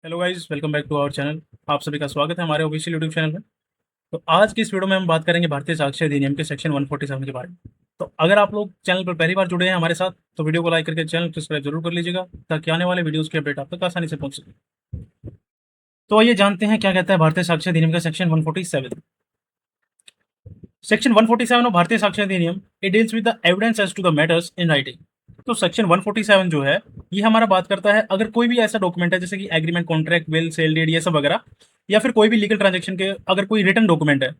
Hello guys, welcome back to our channel. आप सभी का स्वागत है हमारे ऑफिशियल यूट्यूब चैनल में। तो आज की इस वीडियो में हम बात करेंगे भारतीय साक्ष्य अधिनियम के सेक्शन 147 के बारे में। तो अगर आप लोग चैनल पर पहली बार जुड़े हैं हमारे साथ, तो वीडियो को लाइक करके चैनल को सब्सक्राइब जरूर कर लीजिएगा, ताकि आने वाले वीडियोज़ की अपडेट आप तक आसानी से पहुंच सके। तो आइए जानते हैं क्या कहता है भारतीय साक्ष्य अधिनियम का section 147। Section 147 of Bharatiya Sakshya Adhiniyam, it deals with the evidence as to the matters in writing. तो सेक्शन 147 जो है, ये हमारा बात करता है अगर कोई भी ऐसा डॉक्यूमेंट है जैसे कि agreement, contract, will, sale deed, ये सब वगैरह, या फिर कोई भी लीगल ट्रांजेक्शन के अगर कोई रिटन डॉक्यूमेंट है,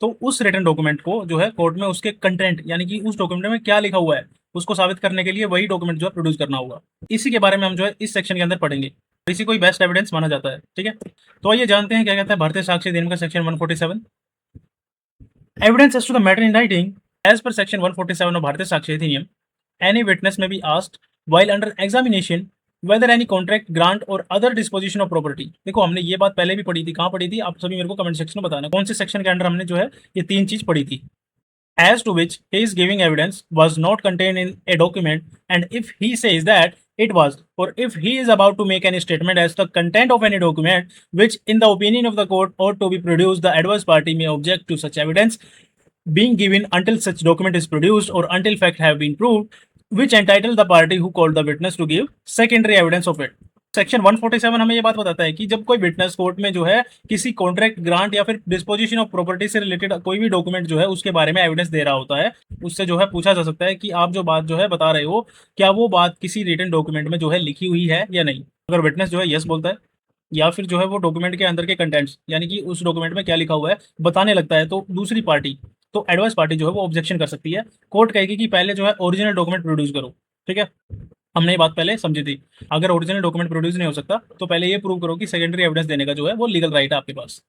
तो उस रिटन डॉक्यूमेंट को जो है कोर्ट में उसके कंटेंट यानी कि उस डॉक्यूमेंट में क्या लिखा हुआ है उसको साबित करने के लिए वही डॉक्यूमेंट जो है प्रोड्यूस करना होगा। इसी के बारे में हम जो है इस सेक्शन के अंदर पढ़ेंगे। इसी को बेस्ट एविडेंस माना जाता है। ठीक है, तो आइए जानते हैं क्या कहता है भारतीय साक्ष्य अधिनियम का section 147। Evidence as to the matter in writing, as per section 147 of Bharatiya Sakshi Adhiniyam, any witness may be asked while under examination whether any contract, grant or other disposition of property। देखो हमने ये बात पहले भी पढ़ी थी, कहाँ पढ़ी थी आप सभी मेरे को कमेंट सेक्शन में बताना कौन से सेक्शन के अंडर हमने जो है ये तीन चीज पढ़ी थी। As to which his giving evidence was not contained in a document, and if he says that it was, or if he is about to make any statement as to the content of any document which in the opinion of the court ought to be produced, the adverse party may object to such evidence being given until such document is produced or until fact have been proved which entitle the party who called the witness to give secondary evidence of it। Section 147 हमें ये बात बताता है कि जब कोई witness court में जो है किसी कॉन्ट्रैक्ट, ग्रांट या फिर डिस्पोजिशन ऑफ प्रॉपर्टी से रिलेटेड कोई भी डॉक्यूमेंट जो है उसके बारे में एविडेंस दे रहा होता है, उससे जो है पूछा जा सकता है कि आप जो बात जो है बता रहे हो, क्या वो बात किसी रिटन डॉक्यूमेंट में जो है लिखी हुई है या नहीं। अगर विटनेस जो है यस बोलता है, या फिर जो है वो डॉक्यूमेंट के अंदर के कंटेंट्स यानी कि उस डॉक्यूमेंट में क्या लिखा हुआ है बताने लगता है, तो दूसरी पार्टी, तो एडवर्स पार्टी जो है वो ऑब्जेक्शन कर सकती है। कोर्ट कहेगी कि पहले जो है ओरिजिनल डॉक्यूमेंट प्रोड्यूस करो। ठीक है, हमने ये बात पहले समझी थी। अगर ओरिजिनल डॉक्यूमेंट प्रोड्यूस नहीं हो सकता तो पहले ये प्रूव करो कि सेकेंडरी एविडेंस देने का जो है वो लीगल राइट है आपके पास।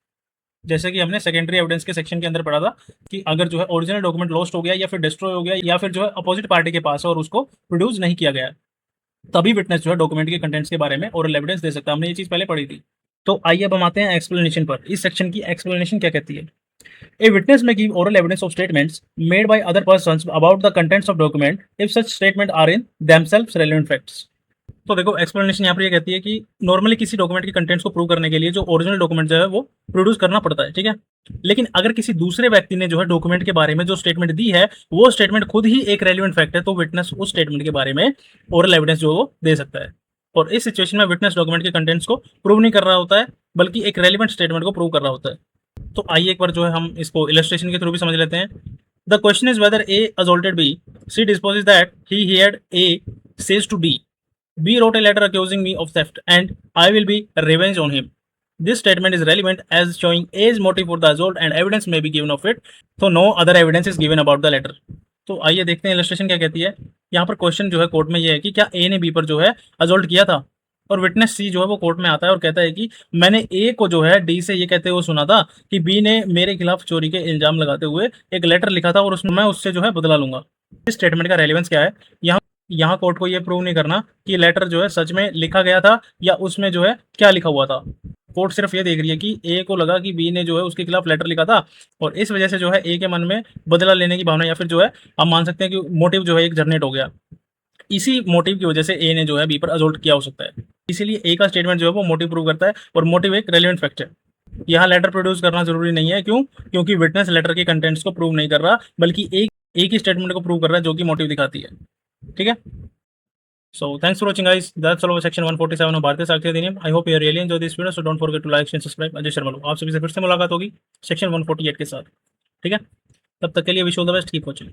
जैसे कि हमने सेकेंडरी एविडेंस के सेक्शन के अंदर पढ़ा था कि अगर जो है ओरिजिनल डॉक्यूमेंट लॉस्ट हो गया या फिर डिस्ट्रॉय हो गया या फिर जो है अपोजिट पार्टी के पास है और उसको प्रोड्यूस नहीं किया गया, तभी विटनेस जो है डॉक्यूमेंट के कंटेंट्स के बारे में ओरल एविडेंस दे सकता है। हमने ये चीज पहले पढ़ी थी। तो आइए अब हम आते हैं एक्सप्लेनेशन पर। इस सेक्शन की एक्सप्लेनेशन क्या कहती है। A witness may give oral evidence of statements made by other persons about the contents of document if such statements are in themselves relevant facts। तो देखो एक्सप्लेनेशन यहाँ पर ये कहती है कि नॉर्मली किसी डॉक्यूमेंट के कंटेंट्स को प्रूव करने के लिए जो ओरिजिनल डॉक्यूमेंट जो है वो प्रोड्यूस करना पड़ता है। ठीक है, लेकिन अगर किसी दूसरे व्यक्ति ने जो है डॉक्यूमेंट के बारे में जो स्टेटमेंट दी है वो स्टेटमेंट खुद ही एक रेलिवेंट फैक्ट है, तो विटनेस उस स्टेटमेंट के बारे में ओरल एविडेंस जो वो दे सकता है। और इस सिचुएशन में विटनेस डॉक्यूमेंट के कंटेंट्स को प्रूव नहीं कर रहा होता है, बल्कि एक रेलिवेंट स्टेटमेंट को प्रूव कर रहा होता है। तो आइए एक बार जो है हम इसको इलस्ट्रेशन के थ्रू भी समझ लेते हैं। The question is whether A assaulted B, C disposes that he heard A says to D, B wrote a letter accusing me of theft and I will be revenged on him. This statement is relevant as showing A's motive for the assault and evidence may be given of it, so no other evidence is given about the letter। तो आइए देखते हैं illustration क्या कहती है। यहाँ पर question जो है कोर्ट में ये है कि क्या ए ने बी पर जो है असॉल्ट किया था, और विटनेस सी जो है वो कोर्ट में आता है और कहता है कि मैंने ए को जो है डी से ये कहते हुए सुना था कि बी ने मेरे खिलाफ चोरी के इल्जाम लगाते हुए एक लेटर लिखा था और उसमें मैं उससे जो है बदला लूंगा। इस स्टेटमेंट का रेलेवेंस क्या है, यहाँ यहाँ कोर्ट को ये प्रूव नहीं करना कि लेटर जो है सच में लिखा गया था या उसमें जो है क्या लिखा हुआ था। कोर्ट सिर्फ ये देख रही है कि ए को लगा कि बी ने जो है उसके खिलाफ लेटर लिखा था और इस वजह से जो है ए के मन में बदला लेने की भावना या फिर जो है आप मान सकते हैं कि मोटिव जो है एक जनरेट हो गया। इसी मोटिव की वजह से ए ने जो है बी पर असॉल्ट किया हो सकता है। इसीलिए ए का स्टेटमेंट जो है वो मोटिव प्रूव करता है और मोटिव एक रेलेवेंट फैक्ट है। यहाँ लेटर प्रोड्यूस करना जरूरी नहीं है। क्यों? क्योंकि विटनेस लेटर के कंटेंट्स को प्रूव नहीं कर रहा, बल्कि एक ही स्टेटमेंट को प्रूव कर रहा है जो कि मोटिव दिखाती है। ठीक है, so thanks for watching guys, that's all over section 147 of Bharatiya Sakshya Adhiniyam. I hope you really enjoy this video, so don't forget to like share subscribe. Ajay Sharma लोग, आप सभी से फिर से मुलाकात होगी सेक्शन 148 के साथ। ठीक है, तब तक के लिए wish all the best, keep watching.